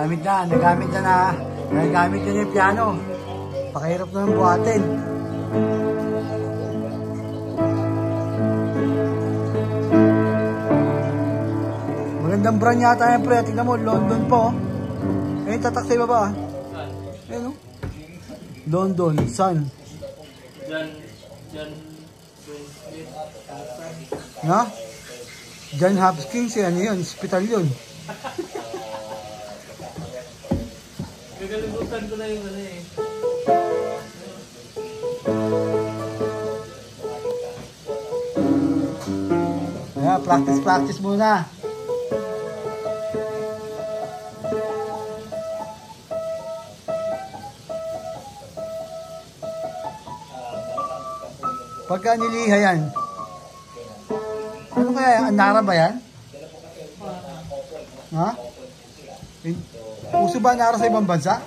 nagamit na yung piano. Pakahirap na ng buhatin. Magandang brand yata yan, pre. Tingnan mo, London po. Ayun, tatak sa ibaba. Ayun, no? London, Sun. Na? John Hopkins, ano yun? Hospital yun. Gagalibutan ko na yung ano eh. Yeah, practice muna. Pagka niliha yan, ano kaya? Anara ba yan? Ha? Uso ba Anara sa ibang bansa?